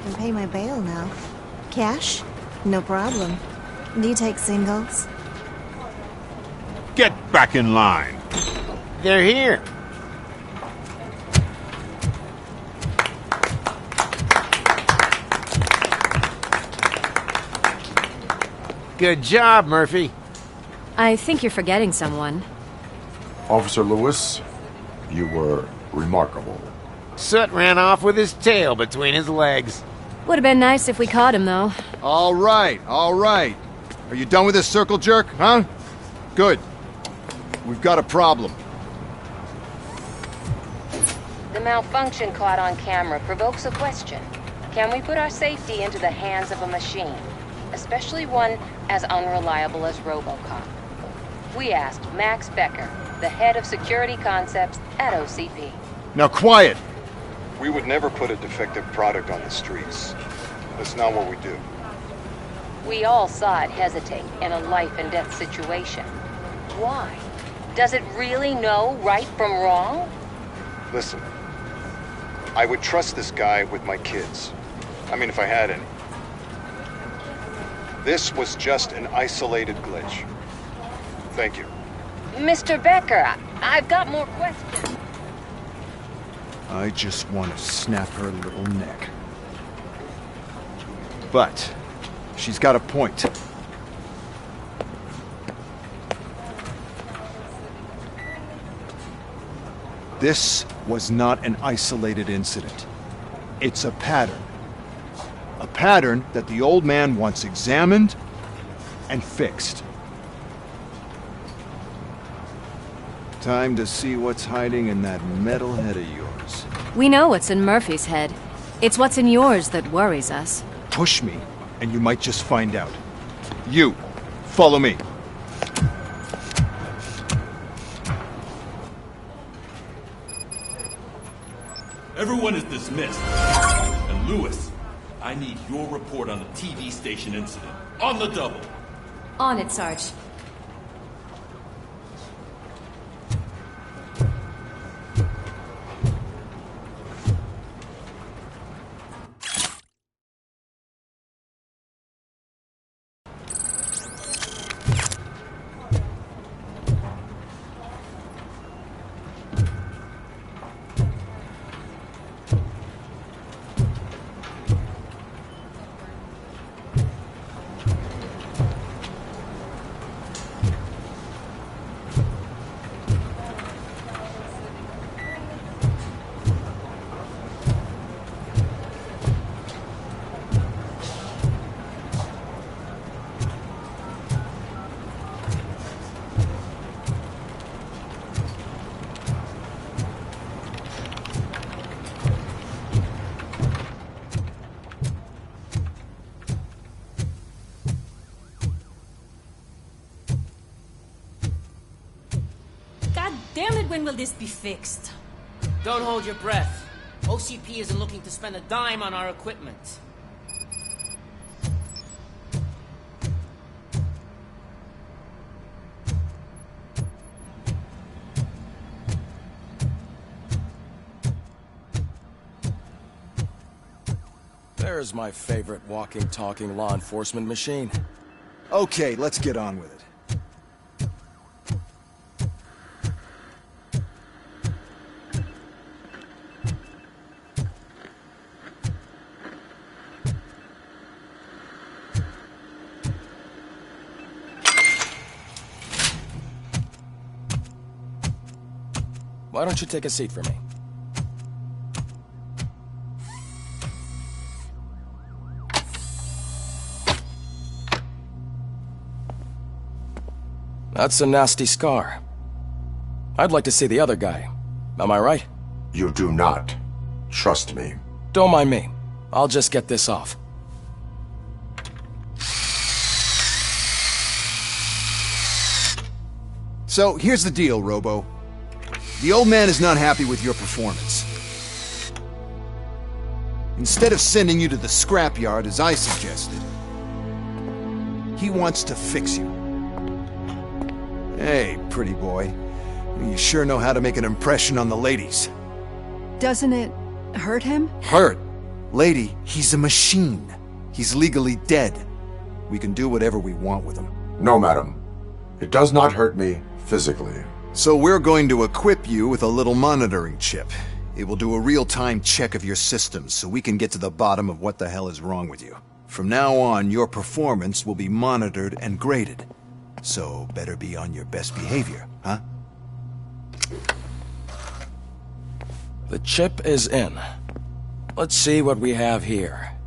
can pay my bail now. Cash? No problem. Do you take singles? Get back in line. They're here. Good job, Murphy. I think you're forgetting someone. Officer Lewis, you were remarkable. Soot ran off with his tail between his legs. Would have been nice if we caught him, though. All right, all right. Are you done with this circle jerk, huh? Good. We've got a problem. The malfunction caught on camera provokes a question. Can we put our safety into the hands of a machine? Especially one as unreliable as RoboCop. We asked Max Becker, the head of security concepts at OCP. Now quiet! We would never put a defective product on the streets. That's not what we do. We all saw it hesitate in a life-and-death situation. Why? Does it really know right from wrong? Listen, I would trust this guy with my kids. I mean, if I had any. This was just an isolated glitch. Thank you. Mr. Becker, I've got more questions. I just want to snap her little neck. But she's got a point. This was not an isolated incident. It's a pattern. A pattern that the old man wants examined and fixed. Time to see what's hiding in that metal head of yours. We know what's in Murphy's head. It's what's in yours that worries us. Push me, and you might just find out. You, follow me. Everyone is dismissed. And Lewis, I need your report on the TV station incident. On the double. On it, Sarge. Damn it, when will this be fixed? Don't hold your breath. OCP isn't looking to spend a dime on our equipment. There's my favorite walking, talking law enforcement machine. Okay, let's get on with it. Why don't you take a seat for me? That's a nasty scar. I'd like to see the other guy. Am I right? You do not. Trust me. Don't mind me. I'll just get this off. So, here's the deal, Robo. The old man is not happy with your performance. Instead of sending you to the scrapyard as I suggested, he wants to fix you. Hey, pretty boy. You sure know how to make an impression on the ladies. Doesn't it hurt him? Hurt? Lady, he's a machine. He's legally dead. We can do whatever we want with him. No, madam. It does not hurt me physically. So we're going to equip you with a little monitoring chip. It will do a real-time check of your systems so we can get to the bottom of what the hell is wrong with you. From now on, your performance will be monitored and graded. So better be on your best behavior, huh? The chip is in. Let's see what we have here.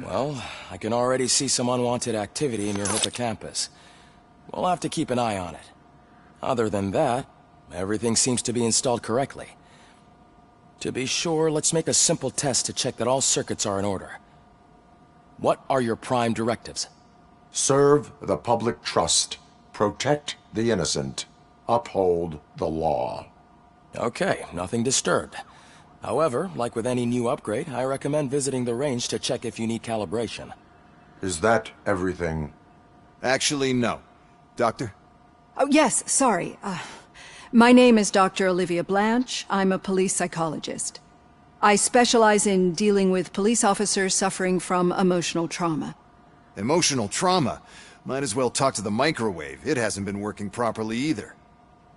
Well, I can already see some unwanted activity in your hippocampus. We'll have to keep an eye on it. Other than that, everything seems to be installed correctly. To be sure, let's make a simple test to check that all circuits are in order. What are your prime directives? Serve the public trust. Protect the innocent. Uphold the law. Okay, nothing disturbed. However, like with any new upgrade, I recommend visiting the range to check if you need calibration. Is that everything? Actually, no. Doctor? Oh, yes, sorry. My name is Dr. Olivia Blanche. I'm a police psychologist. I specialize in dealing with police officers suffering from emotional trauma. Emotional trauma? Might as well talk to the microwave. It hasn't been working properly either.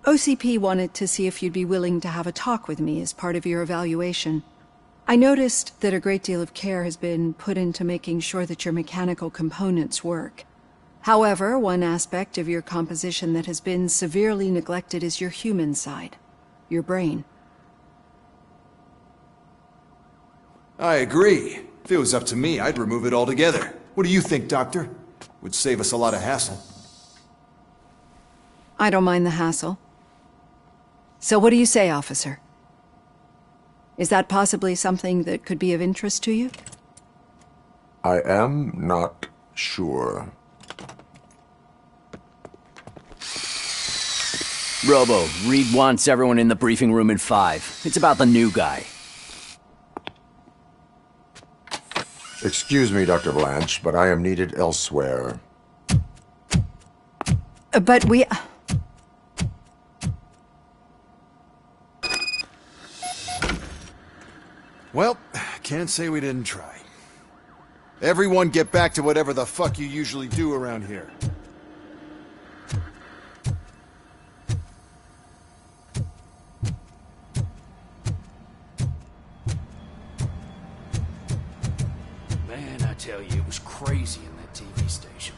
OCP wanted to see if you'd be willing to have a talk with me as part of your evaluation. I noticed that a great deal of care has been put into making sure that your mechanical components work. However, one aspect of your composition that has been severely neglected is your human side, your brain. I agree. If it was up to me, I'd remove it altogether. What do you think, Doctor? Would save us a lot of hassle. I don't mind the hassle. So what do you say, officer? Is that possibly something that could be of interest to you? I am not sure. Robo, Reed wants everyone in the briefing room in 5. It's about the new guy. Excuse me, Dr. Blanche, but I am needed elsewhere. But we... Well, can't say we didn't try. Everyone get back to whatever the fuck you usually do around here. Man, I tell you, it was crazy in that TV station.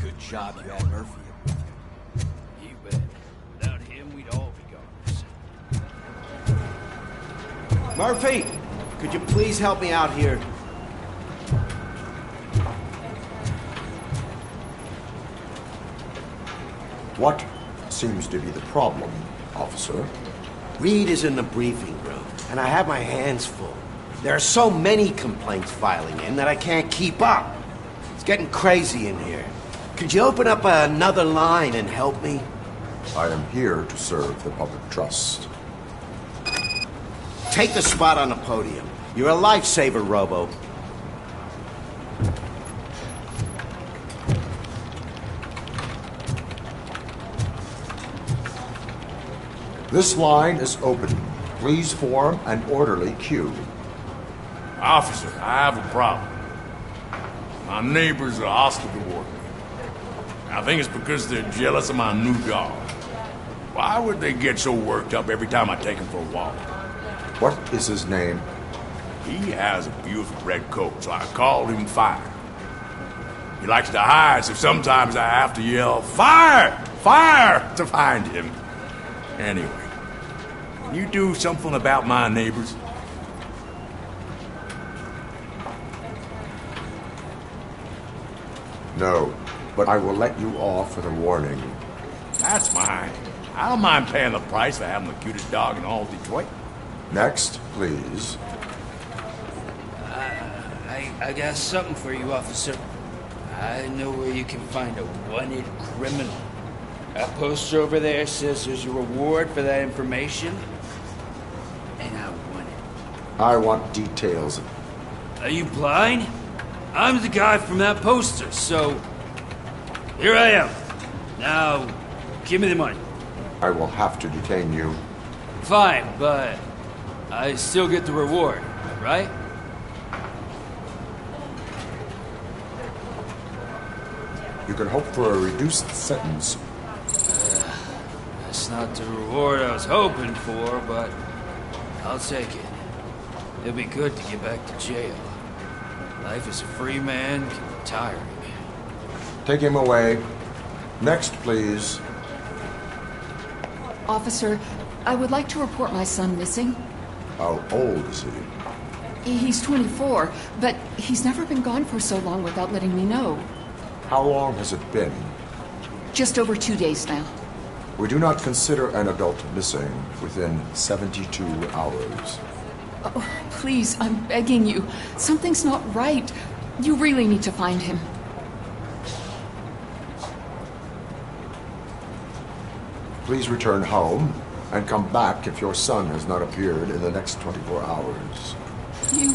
Good job you had Murphy up with you. You bet. Without him, we'd all be goners. Murphy, could you please help me out here? What seems to be the problem, officer? Reed is in the briefing room, and I have my hands full. There are so many complaints filing in that I can't keep up. It's getting crazy in here. Could you open up another line and help me? I am here to serve the public trust. Take the spot on the podium. You're a lifesaver, Robo. This line is open. Please form an orderly queue. Officer, I have a problem. My neighbors are hostile toward me. I think it's because they're jealous of my new dog. Why would they get so worked up every time I take him for a walk? What is his name? He has a beautiful red coat, so I called him Fire. He likes to hide, so sometimes I have to yell, "Fire! Fire!" to find him. Anyway, can you do something about my neighbors? No, but I will let you off with a warning. That's mine. I don't mind paying the price for having the cutest dog in all of Detroit. Next, please. I got something for you, officer. I know where you can find a wanted criminal. That poster over there says there's a reward for that information, and I want it. I want details. Are you blind? I'm the guy from that poster, so here I am. Now, give me the money. I will have to detain you. Fine, but I still get the reward, right? You can hope for a reduced sentence. That's not the reward I was hoping for, but I'll take it. It'll be good to get back to jail. Life as a free man can be tiring. Take him away. Next, please. Officer, I would like to report my son missing. How old is he? He's 24, but he's never been gone for so long without letting me know. How long has it been? Just over 2 days now. We do not consider an adult missing within 72 hours. Oh, please, I'm begging you. Something's not right. You really need to find him. Please return home and come back if your son has not appeared in the next 24 hours. You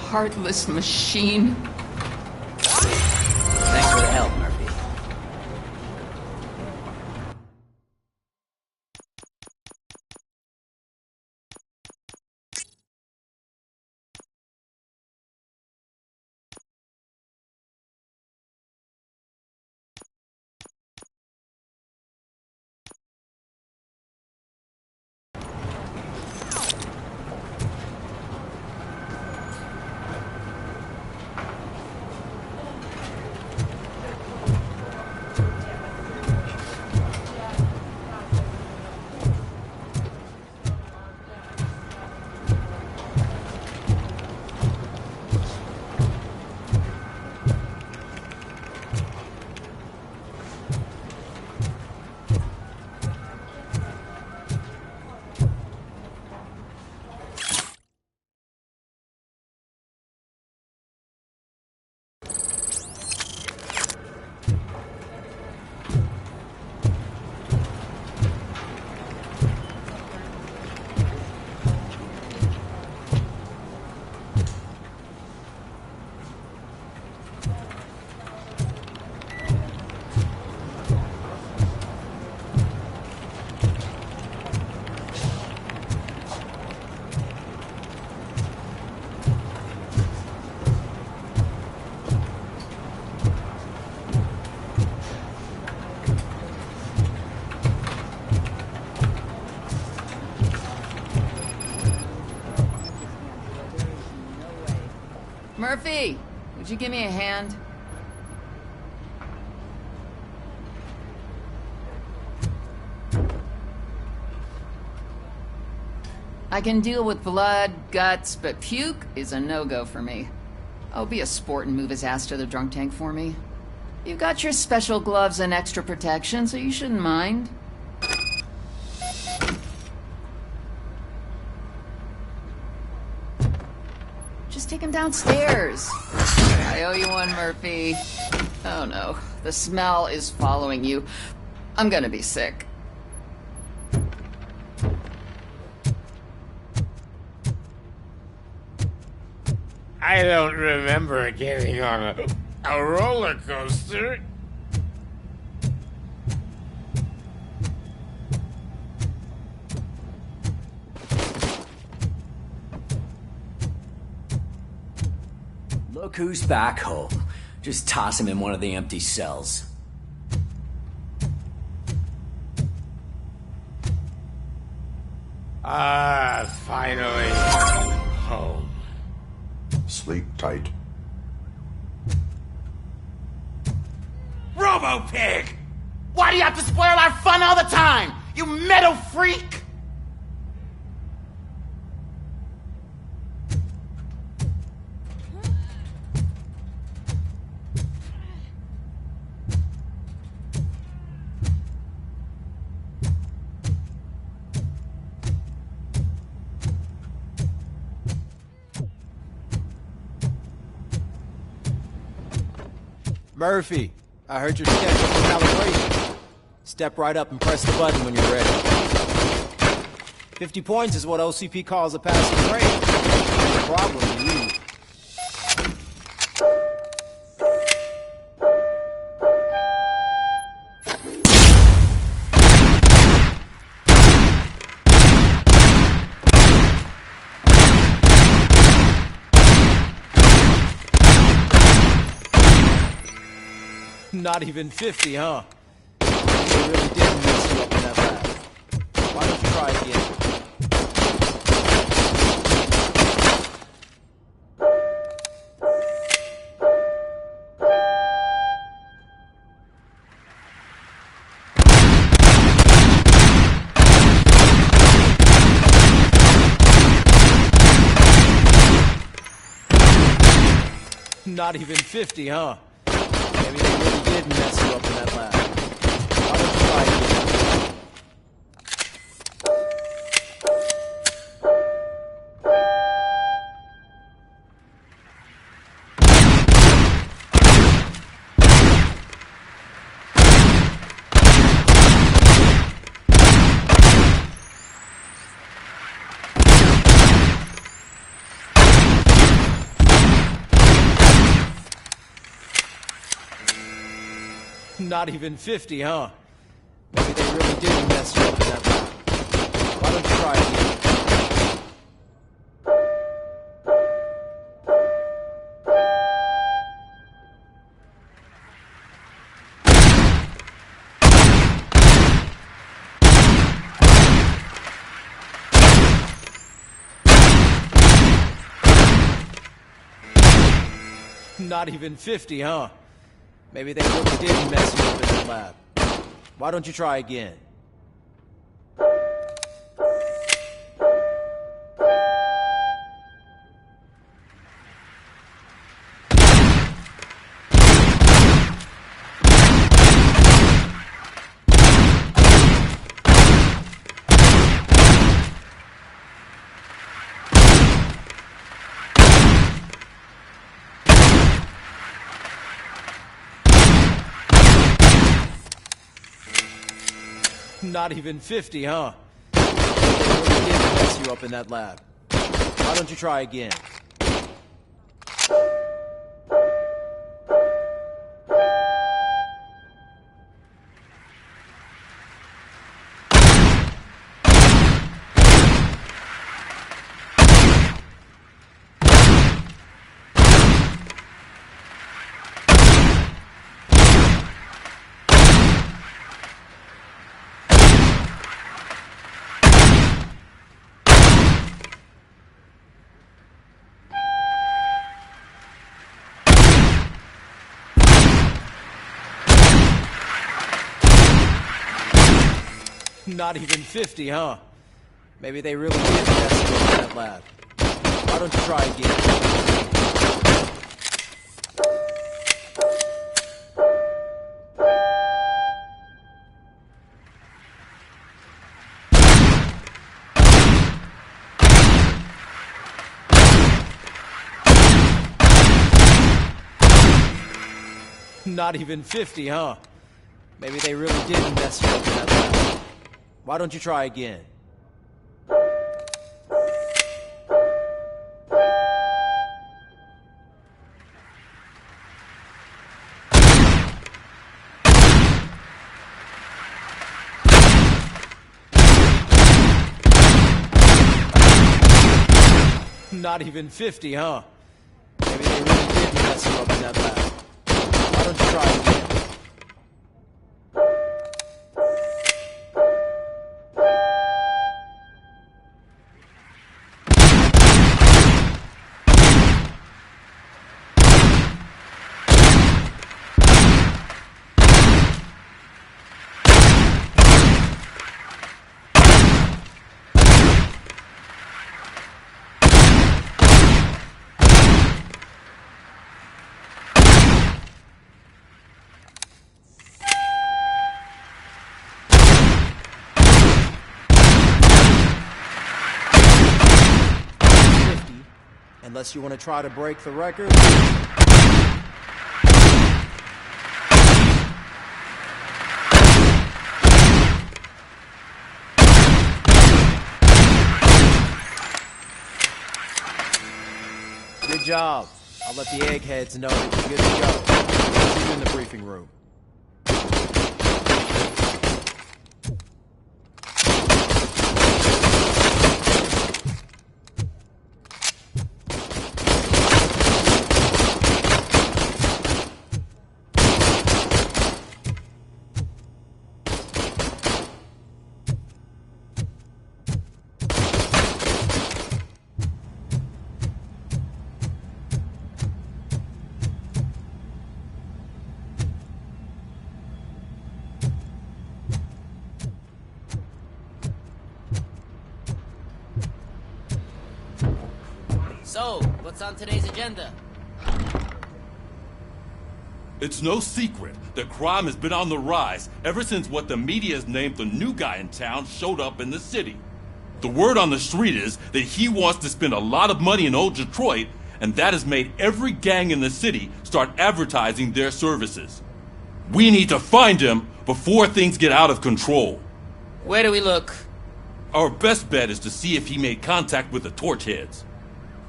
heartless machine. Thanks for the help, Murphy. Murphy, would you give me a hand? I can deal with blood, guts, but puke is a no-go for me. Oh, be a sport and move his ass to the drunk tank for me. You've got your special gloves and extra protection, so you shouldn't mind. Just take him downstairs. I owe you one, Murphy. Oh no, the smell is following you. I'm gonna be sick. I don't remember getting on a roller coaster. Look who's back home. Just toss him in one of the empty cells. Ah, finally. Home. Sleep tight. Robo-Pig! Why do you have to spoil our fun all the time? You metal freak! Murphy, I heard your schedule for calibration. Step right up and press the button when you're ready. 50 points is what OCP calls a passing grade. No problem to you. Not even 50, huh? You really did mess you up in that lab. Why don't you try again? Not even 50, huh? Maybe they really did mess you up in that lab. Why don't you try again? Not even 50, huh? Maybe they really did mess you up in that lab. Why don't you try again? Not even 50, huh? Maybe they really did mess you up in that lab. Why don't you try again? Not even 50, huh? They really did mess you up in that lab. Why don't you try again? Not even 50, huh? Maybe they really did mess you up in that lab. Why don't you try again? Not even 50, huh? Maybe they really did mess you up in that lab. Why don't you try again? Not even 50, huh? Maybe they really did mess you up in that lab. Why don't you try again? Unless you want to try to break the record. Good job. I'll let the eggheads know that you're good to go. See you in the briefing room. So, what's on today's agenda? It's no secret that crime has been on the rise ever since what the media has named the new guy in town showed up in the city. The word on the street is that he wants to spend a lot of money in old Detroit, and that has made every gang in the city start advertising their services. We need to find him before things get out of control. Where do we look? Our best bet is to see if he made contact with the Torchheads.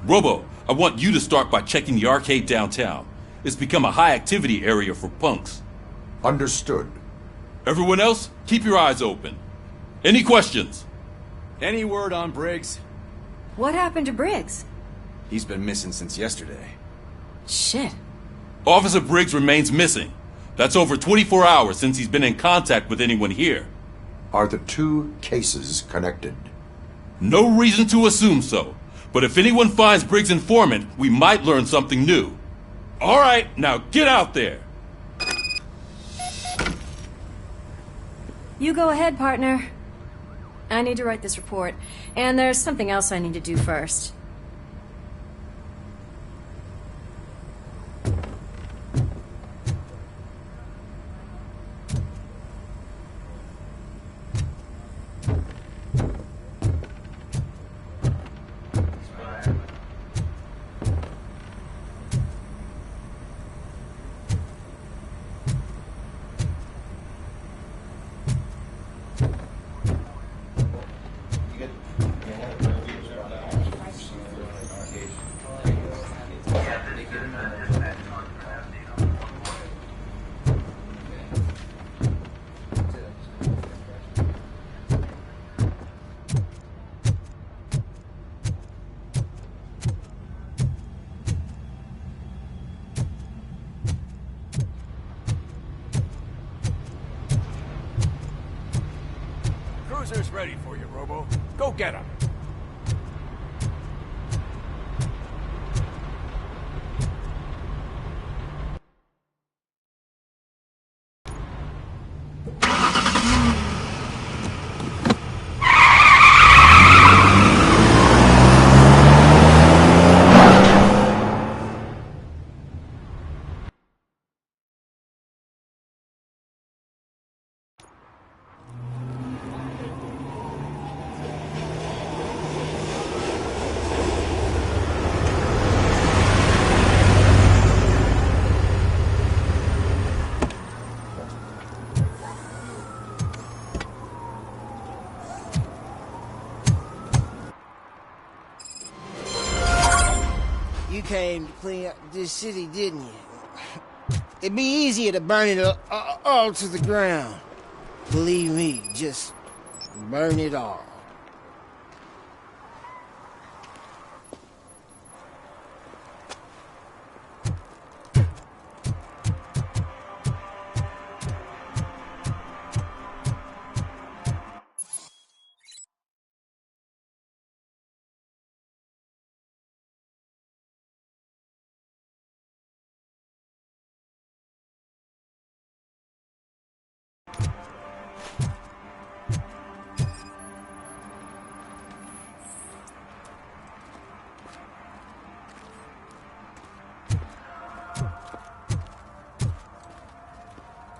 Robo, I want you to start by checking the arcade downtown. It's become a high-activity area for punks. Understood. Everyone else, keep your eyes open. Any questions? Any word on Briggs? What happened to Briggs? He's been missing since yesterday. Shit. Officer Briggs remains missing. That's over 24 hours since he's been in contact with anyone here. Are the two cases connected? No reason to assume so. But if anyone finds Briggs' informant, we might learn something new. All right, now get out there. You go ahead, partner. I need to write this report, and there's something else I need to do first. Cruiser's ready for you, Robo. Go get him. You came to clean up this city, didn't you? It'd be easier to burn it all to the ground. Believe me, just burn it all.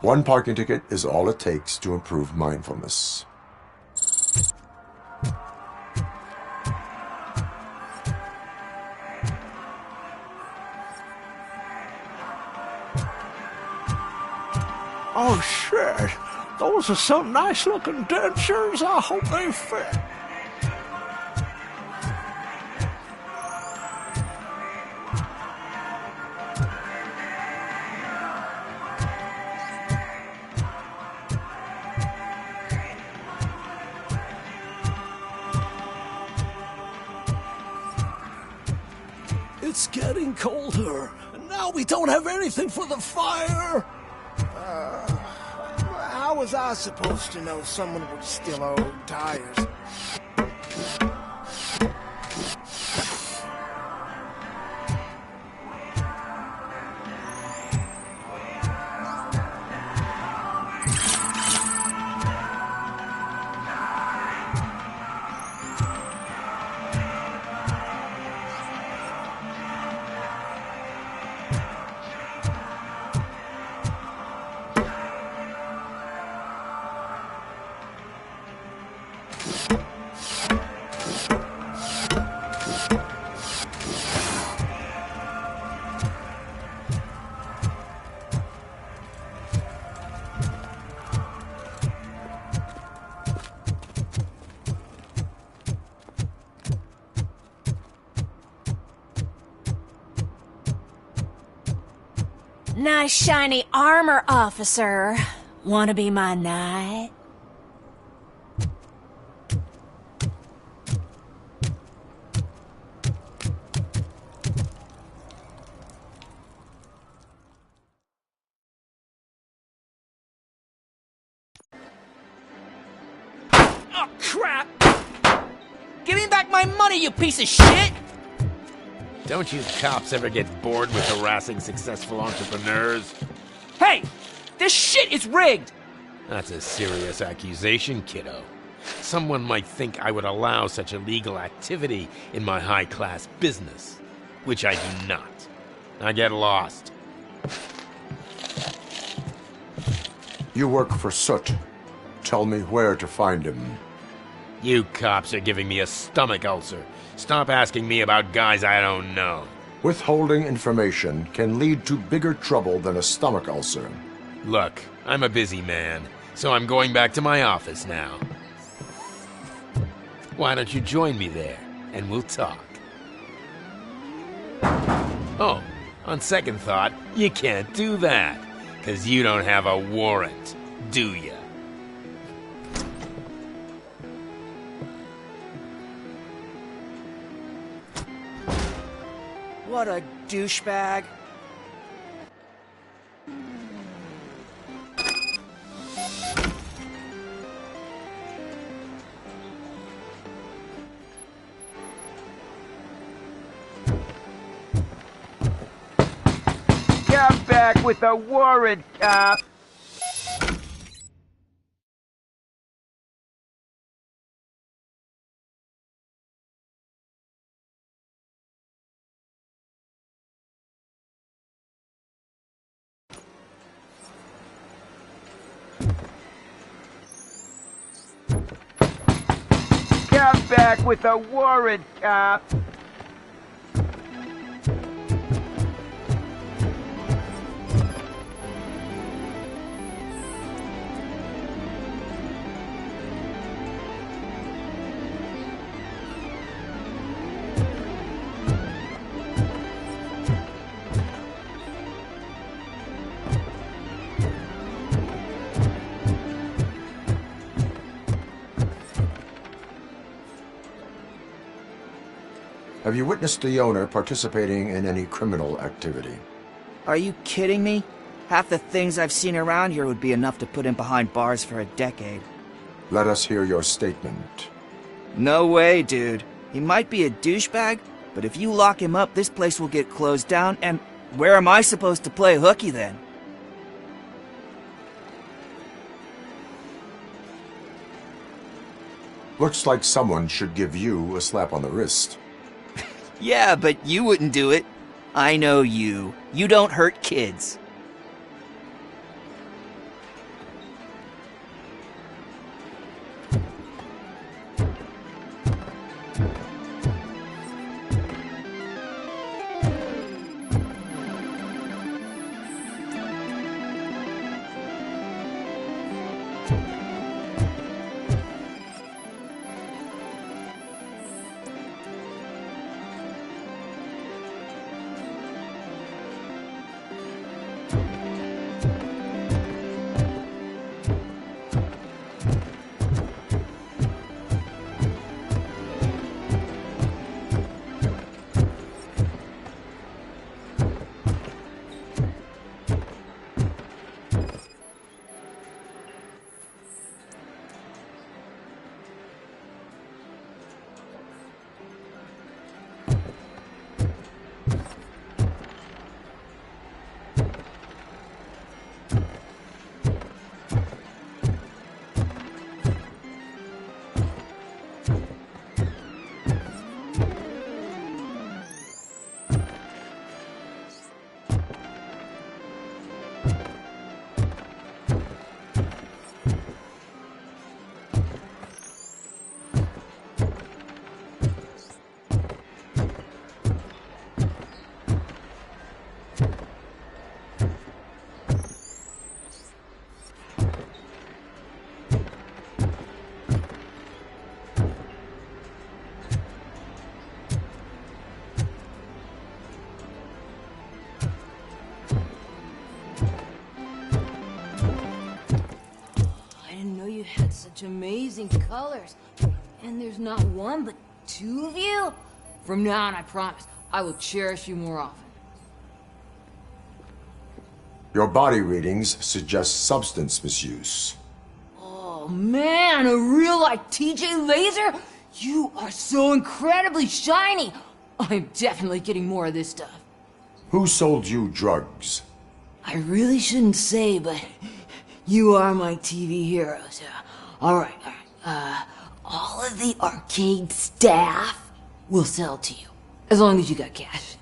One parking ticket is all it takes to improve mindfulness. Oh, shit. Those are some nice-looking dentures. I hope they fit. It's getting colder, and now we don't have anything for the fire. How was I supposed to know someone would steal our old tires? nice shiny armor, officer. Wanna be my knight? Oh, crap! Give me back my money, you piece of shit! Don't you cops ever get bored with harassing successful entrepreneurs? Hey! This shit is rigged! That's a serious accusation, kiddo. Someone might think I would allow such illegal activity in my high-class business, which I do not. I get lost. You work for Soot. Tell me where to find him. You cops are giving me a stomach ulcer. Stop asking me about guys I don't know. Withholding information can lead to bigger trouble than a stomach ulcer. Look, I'm a busy man, so I'm going back to my office now. Why don't you join me there, and we'll talk. Oh, on second thought, you can't do that, 'cause you don't have a warrant, do ya? What a douchebag. Come back with a warrant, cop! Come back with a warrant, cop! Have you witnessed the owner participating in any criminal activity? Are you kidding me? Half the things I've seen around here would be enough to put him behind bars for a decade. Let us hear your statement. No way, dude. He might be a douchebag, but if you lock him up, this place will get closed down, and where am I supposed to play hooky then? Looks like someone should give you a slap on the wrist. Yeah, but you wouldn't do it. I know you. You don't hurt kids. had such amazing colors. And there's not one, but two of you? From now on, I promise, I will cherish you more often. Your body readings suggest substance misuse. Oh man, a real like TJ Laser? You are so incredibly shiny! I'm definitely getting more of this stuff. Who sold you drugs? I really shouldn't say, but you are my TV heroes. Alright. All of the arcade staff will sell to you, as long as you got cash.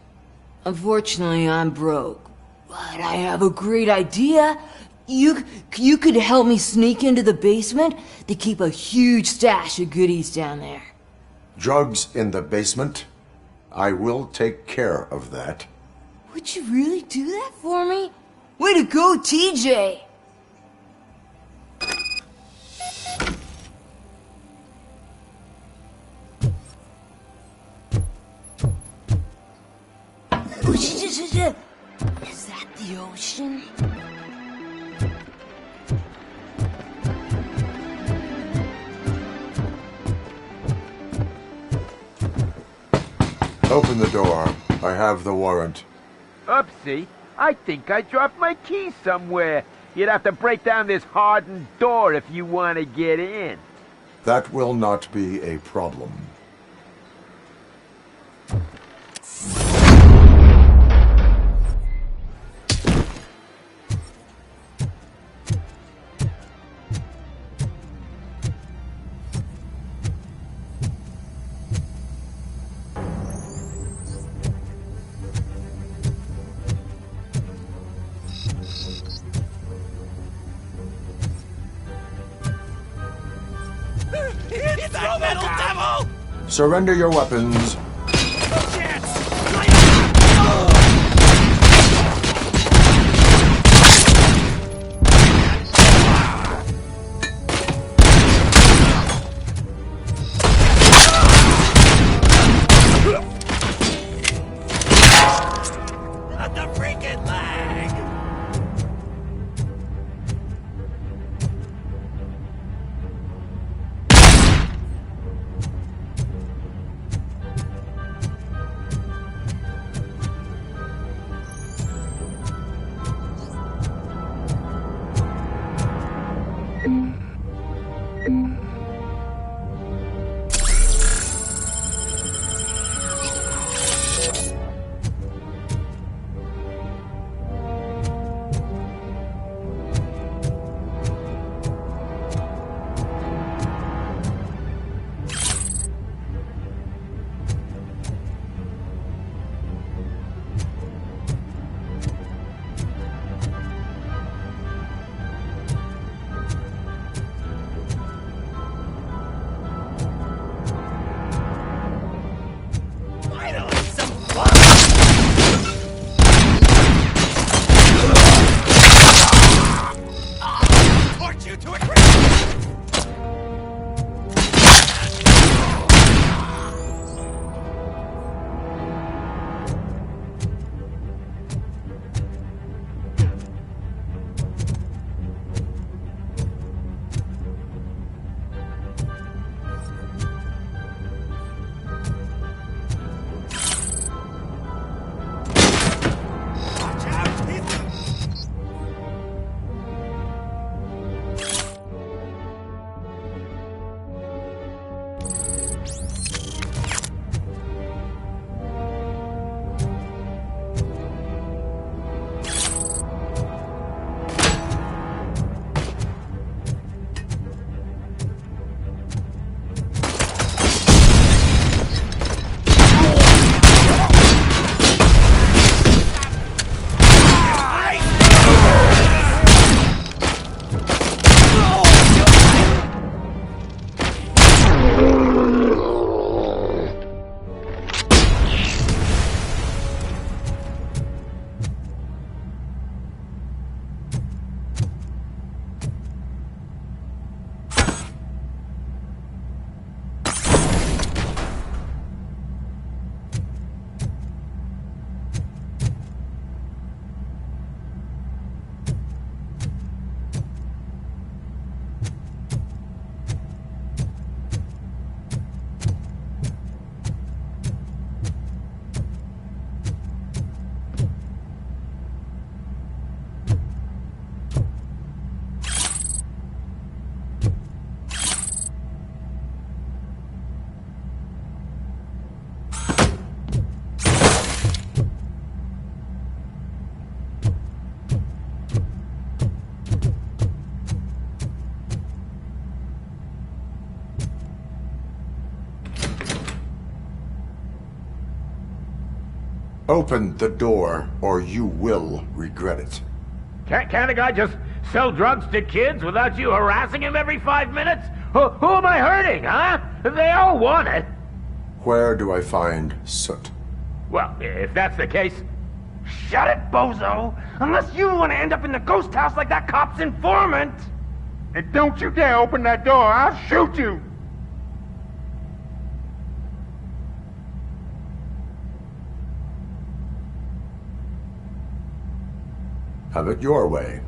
Unfortunately, I'm broke, but I have a great idea. You could help me sneak into the basement to keep a huge stash of goodies down there. Drugs in the basement? I will take care of that. Would you really do that for me? Way to go, TJ! Is that the ocean? Open the door. I have the warrant. Oopsie. I think I dropped my keys somewhere. You'd have to break down this hardened door if you want to get in. That will not be a problem. It's that metal devil! Surrender your weapons. Not the freaking leg! Open the door, or you will regret it. Can't a guy just sell drugs to kids without you harassing him every 5 minutes? Who am I hurting, huh? They all want it. Where do I find Soot? Well, if that's the case... Shut it, bozo! Unless you want to end up in the ghost house like that cop's informant! And don't you dare open that door, I'll shoot you! Have it your way.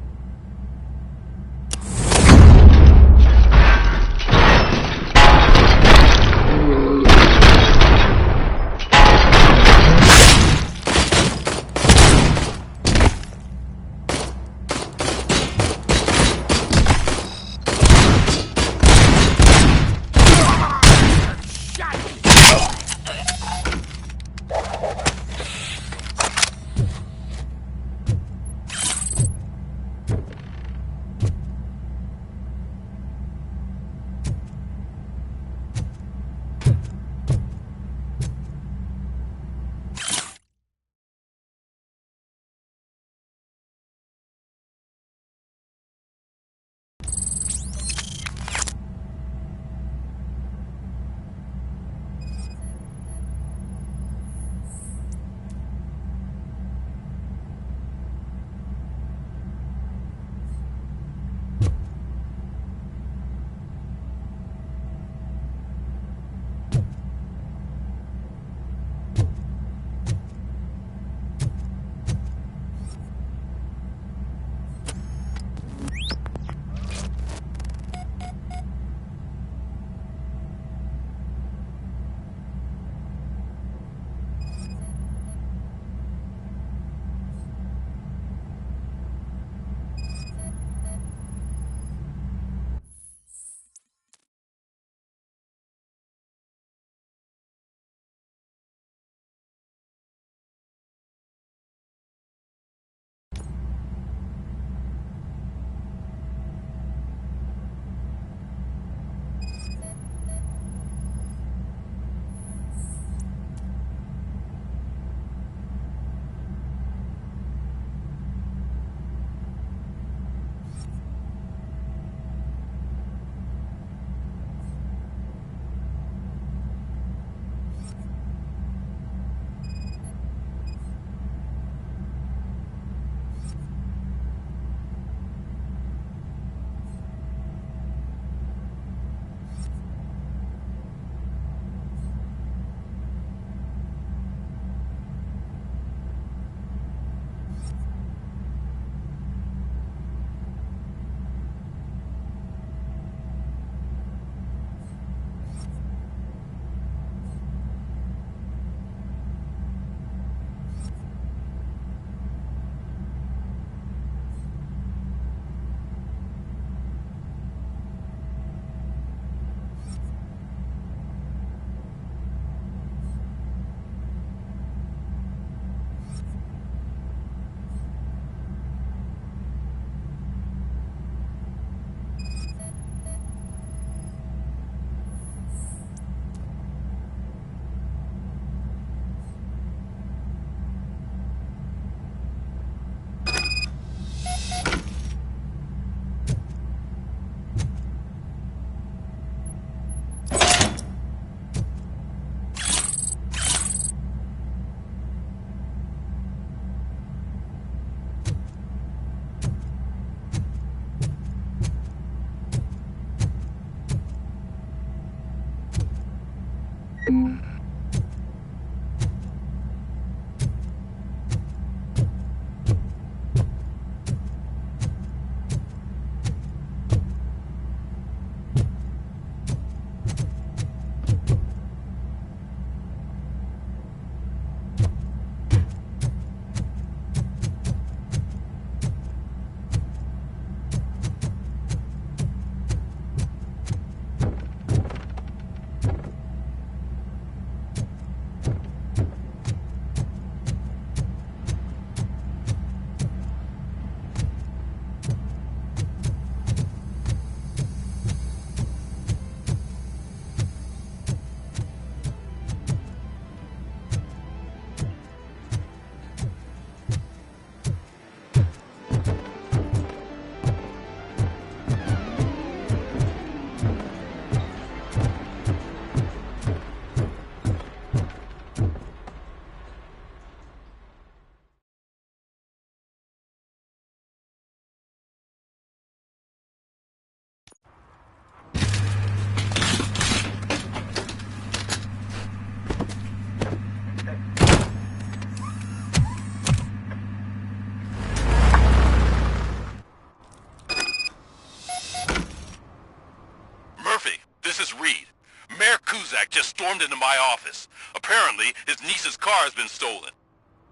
suspect just stormed into my office. Apparently, his niece's car has been stolen.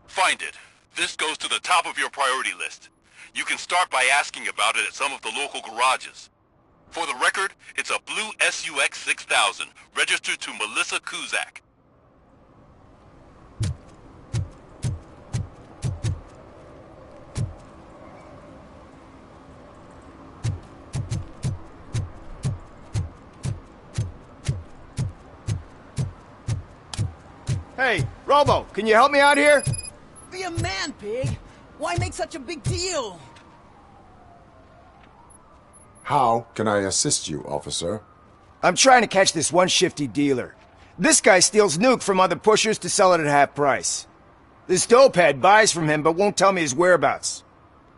Find it. This goes to the top of your priority list. You can start by asking about it at some of the local garages. For the record, it's a blue SUX 6000, registered to Melissa Kuzak. Hey, Robo, can you help me out here? Be a man, Pig. Why make such a big deal? How can I assist you, officer? I'm trying to catch this one shifty dealer. This guy steals nuke from other pushers to sell it at half price. This dopehead buys from him but won't tell me his whereabouts.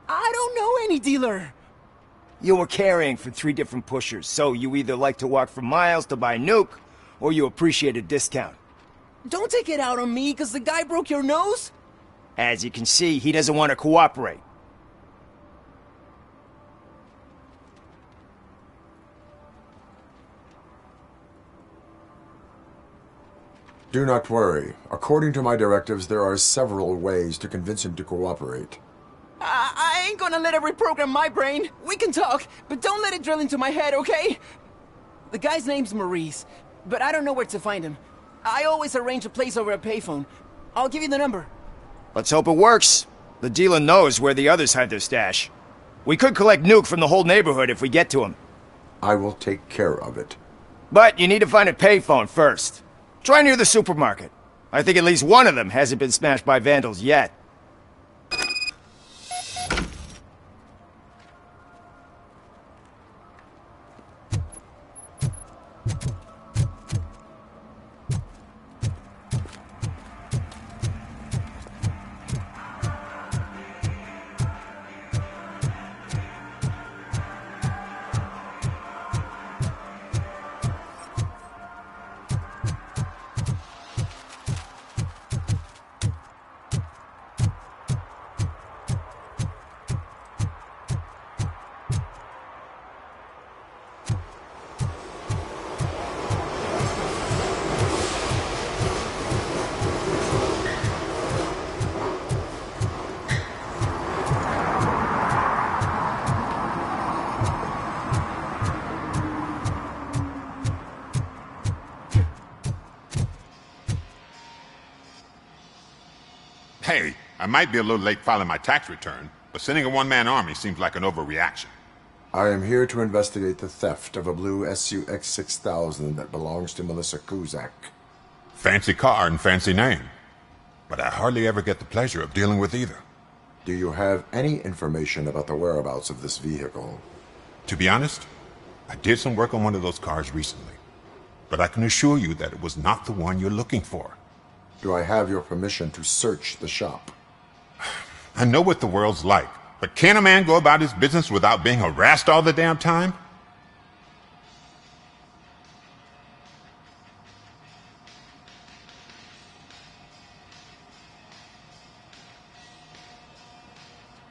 I don't know any dealer. You were carrying for 3 different pushers, so you either like to walk for miles to buy nuke, or you appreciate a discount. Don't take it out on me, because the guy broke your nose? As you can see, he doesn't want to cooperate. Do not worry. According to my directives, there are several ways to convince him to cooperate. I ain't gonna let it reprogram my brain. We can talk, but don't let it drill into my head, okay? The guy's name's Maurice, but I don't know where to find him. I always arrange a place over a payphone. I'll give you the number. Let's hope it works. The dealer knows where the others hide their stash. We could collect nuke from the whole neighborhood if we get to him. I will take care of it. But you need to find a payphone first. Try near the supermarket. I think at least one of them hasn't been smashed by vandals yet. Hey, I might be a little late filing my tax return, but sending a one-man army seems like an overreaction. I am here to investigate the theft of a blue SUX 6000 that belongs to Melissa Kuzak. Fancy car and fancy name. But I hardly ever get the pleasure of dealing with either. Do you have any information about the whereabouts of this vehicle? To be honest, I did some work on one of those cars recently. But I can assure you that it was not the one you're looking for. Do I have your permission to search the shop? I know what the world's like, but can a man go about his business without being harassed all the damn time?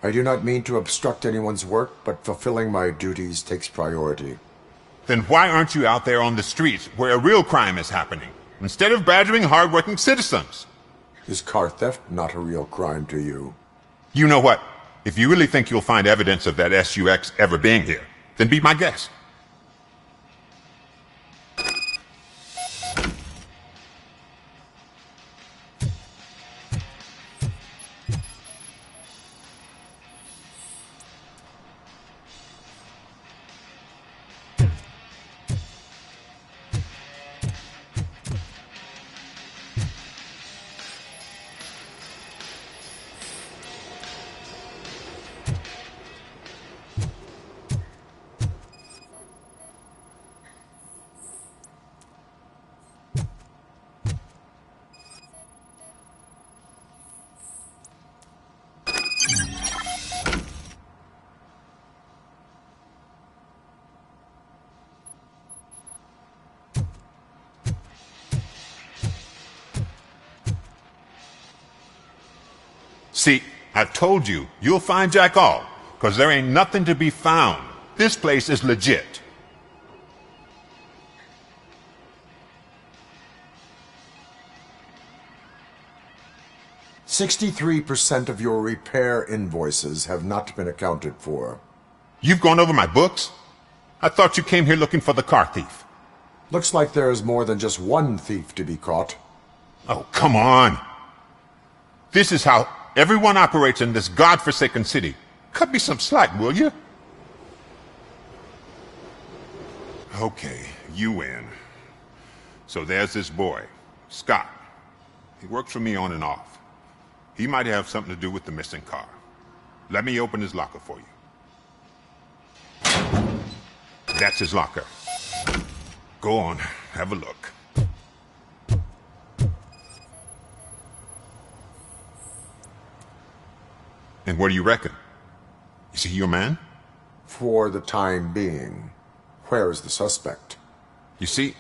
I do not mean to obstruct anyone's work, but fulfilling my duties takes priority. Then why aren't you out there on the streets where a real crime is happening, instead of badgering hard-working citizens? Is car theft not a real crime to you? You know what? If you really think you'll find evidence of that SUX ever being here, then be my guest. See, I've told you, you'll find Jack All, because there ain't nothing to be found. This place is legit. 63% of your repair invoices have not been accounted for. You've gone over my books? I thought you came here looking for the car thief. Looks like there is more than just one thief to be caught. Oh, come on. This is how everyone operates in this godforsaken city. Cut me some slack, will you? Okay, you win. So there's this boy, Scott. He works for me on and off. He might have something to do with the missing car. Let me open his locker for you. That's his locker. Go on, have a look. And what do you reckon? Is he your man? For the time being. Where is the suspect? You see,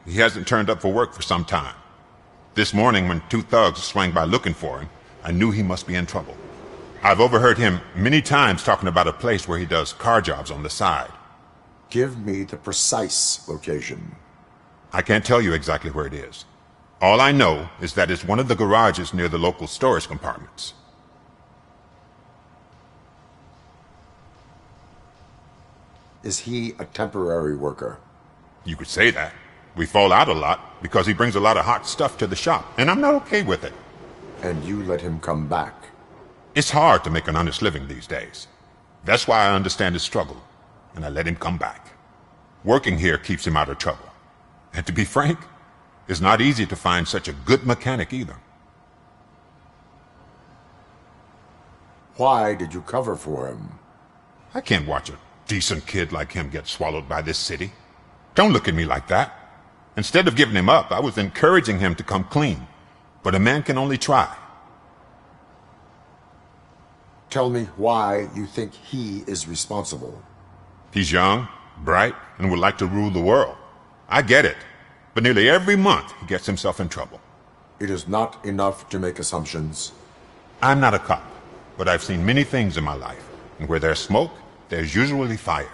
he hasn't turned up for work for some time. This morning, when two thugs swang by looking for him, I knew he must be in trouble. I've overheard him many times talking about a place where he does car jobs on the side. Give me the precise location. I can't tell you exactly where it is. All I know is that it's one of the garages near the local storage compartments. Is he a temporary worker? You could say that. We fall out a lot because he brings a lot of hot stuff to the shop, and I'm not okay with it. And you let him come back? It's hard to make an honest living these days. That's why I understand his struggle, and I let him come back. Working here keeps him out of trouble. And to be frank, it's not easy to find such a good mechanic either. Why did you cover for him? I can't watch a decent kid like him get swallowed by this city. Don't look at me like that. Instead of giving him up, I was encouraging him to come clean. But a man can only try. Tell me why you think he is responsible. He's young, bright, and would like to rule the world. I get it. But nearly every month, he gets himself in trouble. It is not enough to make assumptions. I'm not a cop, but I've seen many things in my life. And where there's smoke, there's usually fire.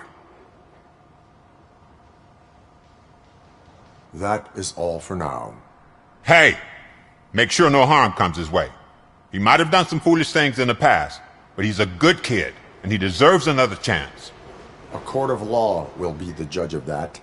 That is all for now. Hey! Make sure no harm comes his way. He might have done some foolish things in the past, but he's a good kid, and he deserves another chance. A court of law will be the judge of that.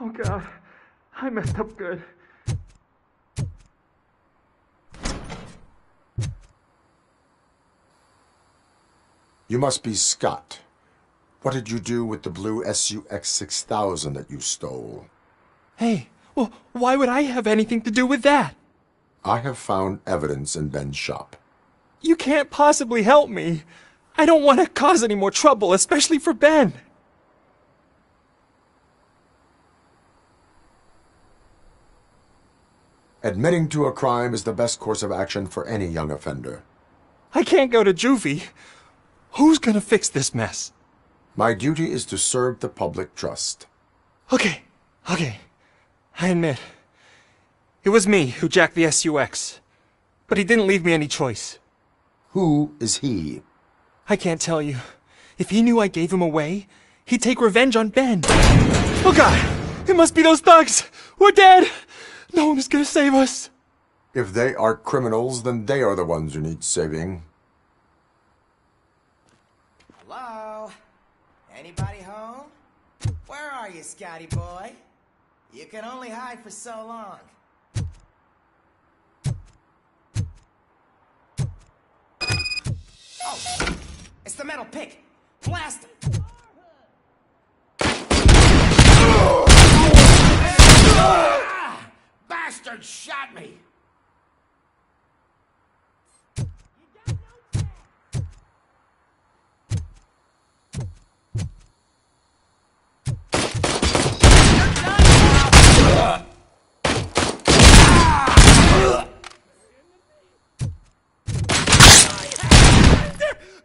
Oh God, I messed up good. You must be Scott. What did you do with the blue SUX 6000 that you stole? Hey, well, why would I have anything to do with that? I have found evidence in Ben's shop. You can't possibly help me. I don't want to cause any more trouble, especially for Ben. Admitting to a crime is the best course of action for any young offender. I can't go to juvie. Who's gonna fix this mess? My duty is to serve the public trust. Okay. I admit. It was me who jacked the SUX. But he didn't leave me any choice. Who is he? I can't tell you. If he knew I gave him away, he'd take revenge on Ben. Oh God! It must be those thugs! We're dead! No one is gonna save us. If they are criminals, then they are the ones who need saving. Hello? Anybody home? Where are you, Scotty boy? You can only hide for so long. Oh! It's the metal pick! Blast him! Bastard shot me!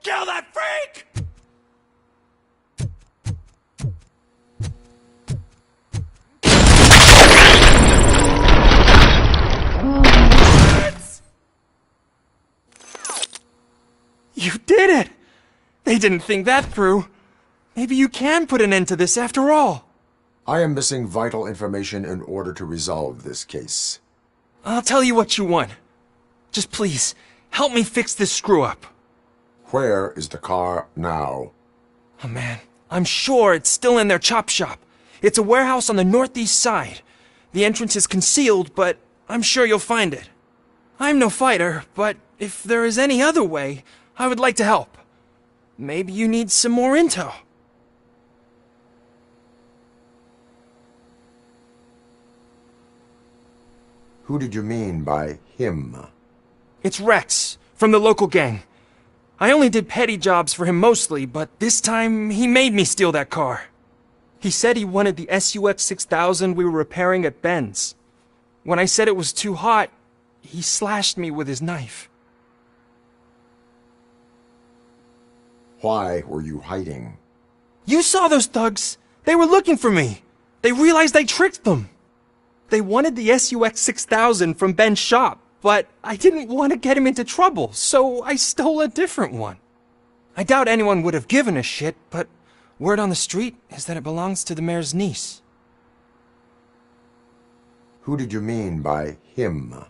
Kill that freak! You did it! They didn't think that through. Maybe you can put an end to this after all. I am missing vital information in order to resolve this case. I'll tell you what you want. Just please, help me fix this screw-up. Where is the car now? Oh man, I'm sure it's still in their chop shop. It's a warehouse on the northeast side. The entrance is concealed, but I'm sure you'll find it. I'm no fighter, but if there is any other way, I would like to help. Maybe you need some more intel. Who did you mean by him? It's Rex, from the local gang. I only did petty jobs for him mostly, but this time he made me steal that car. He said he wanted the SUX 6000 we were repairing at Ben's. When I said it was too hot, he slashed me with his knife. Why were you hiding? You saw those thugs! They were looking for me! They realized I tricked them! They wanted the SUX 6000 from Ben's shop, but I didn't want to get him into trouble, so I stole a different one. I doubt anyone would have given a shit, but word on the street is that it belongs to the mayor's niece. Who did you mean by him?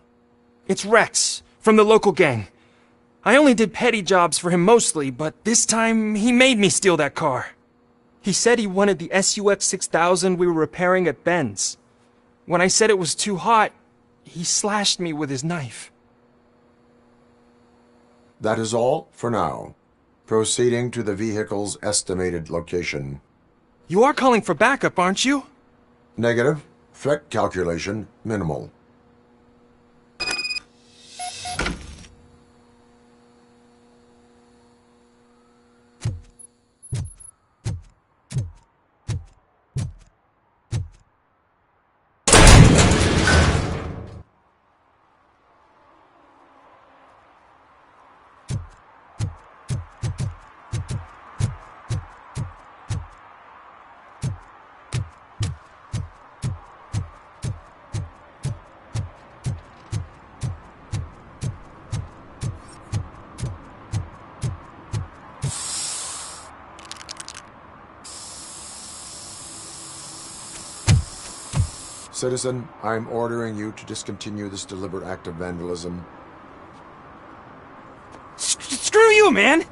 It's Rex, from the local gang. I only did petty jobs for him mostly, but this time he made me steal that car. He said he wanted the SUX 6000 we were repairing at Ben's. When I said it was too hot, he slashed me with his knife. That is all for now. Proceeding to the vehicle's estimated location. You are calling for backup, aren't you? Negative. Threat calculation minimal. Citizen, I am ordering you to discontinue this deliberate act of vandalism. Screw you, man!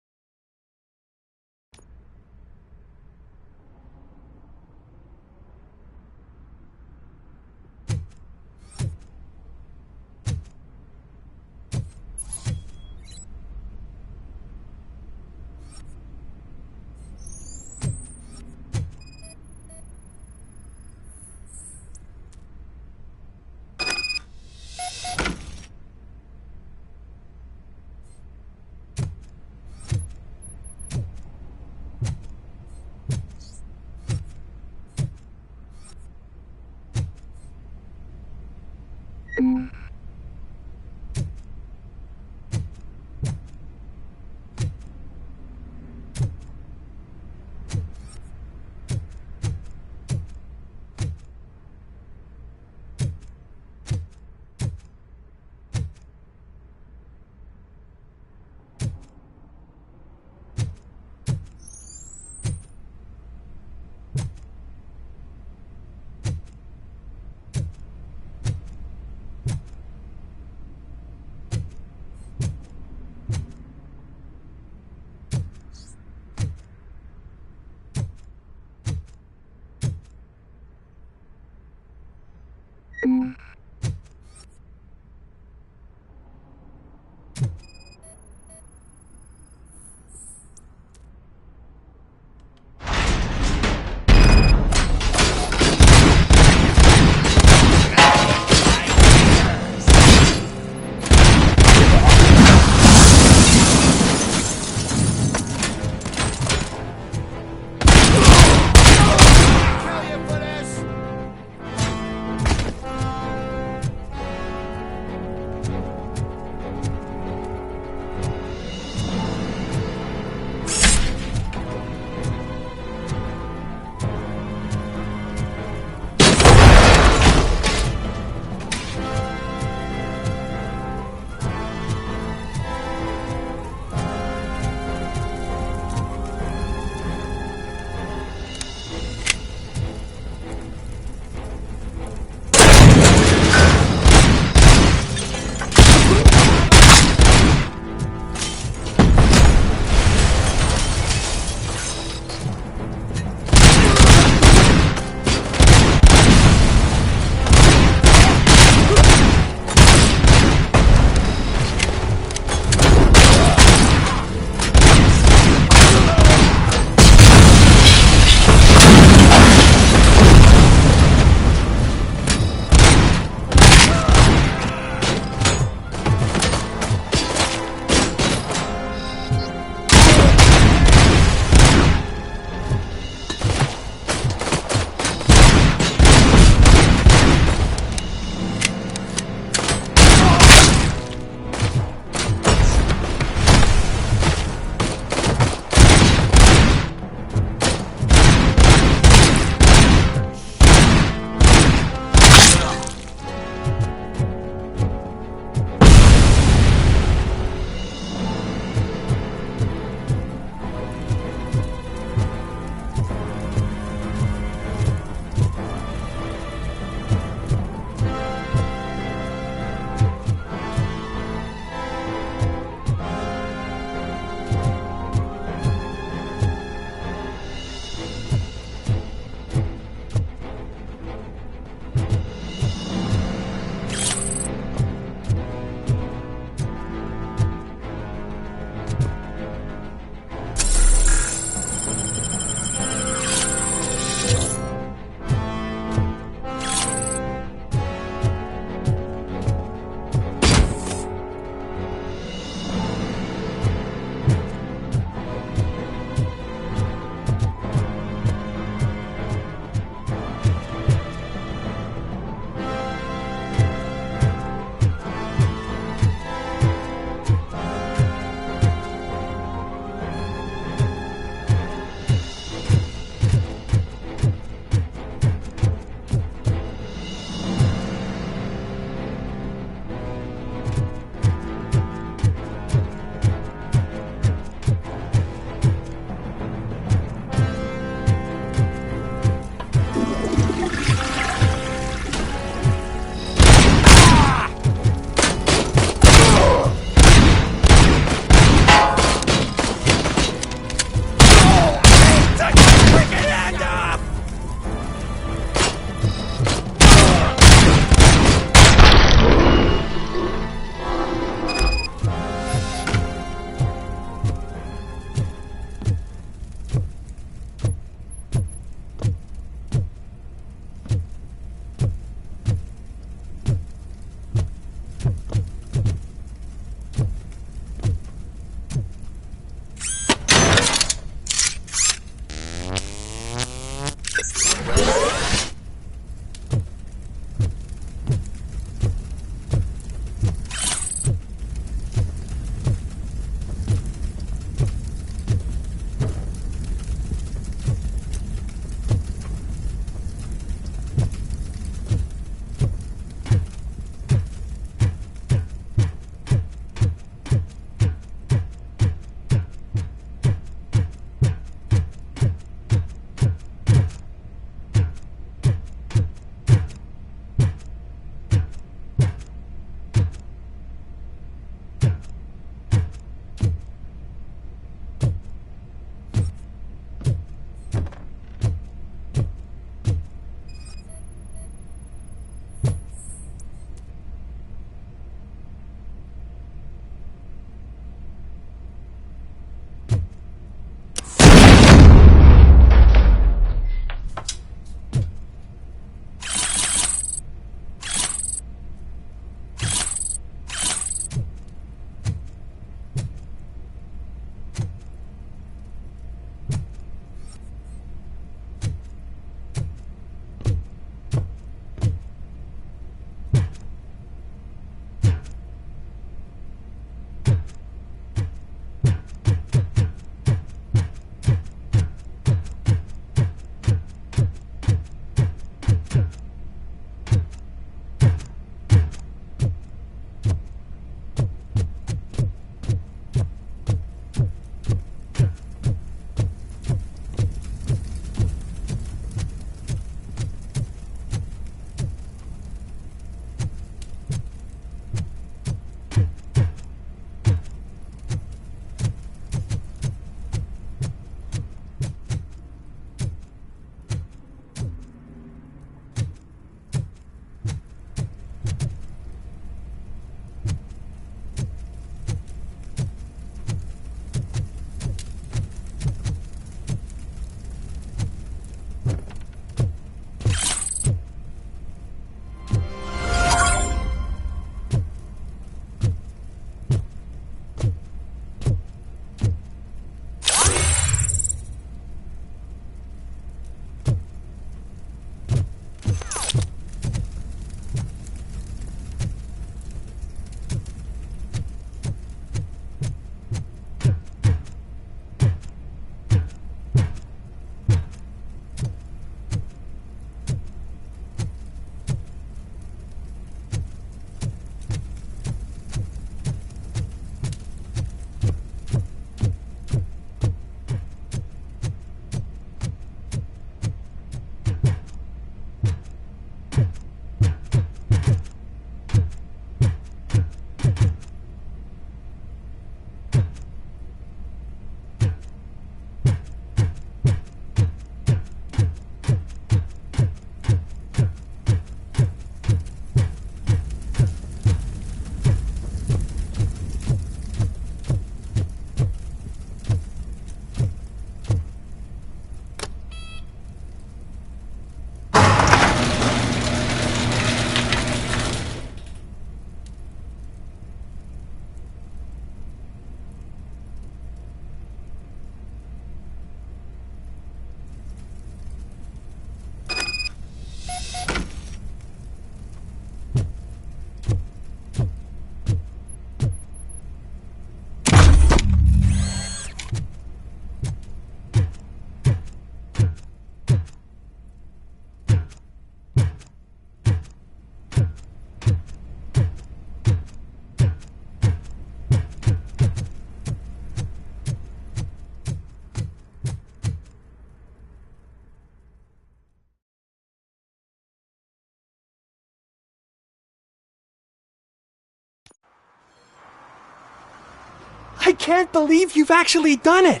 I can't believe you've actually done it!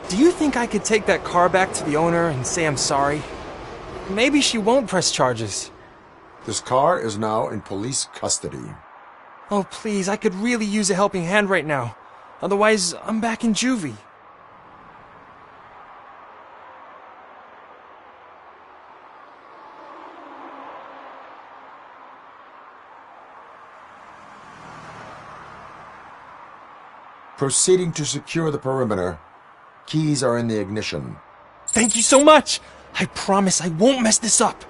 Do you think I could take that car back to the owner and say I'm sorry? Maybe she won't press charges. This car is now in police custody. Oh, please, I could really use a helping hand right now. Otherwise, I'm back in juvie. Proceeding to secure the perimeter. Keys are in the ignition. Thank you so much! I promise I won't mess this up.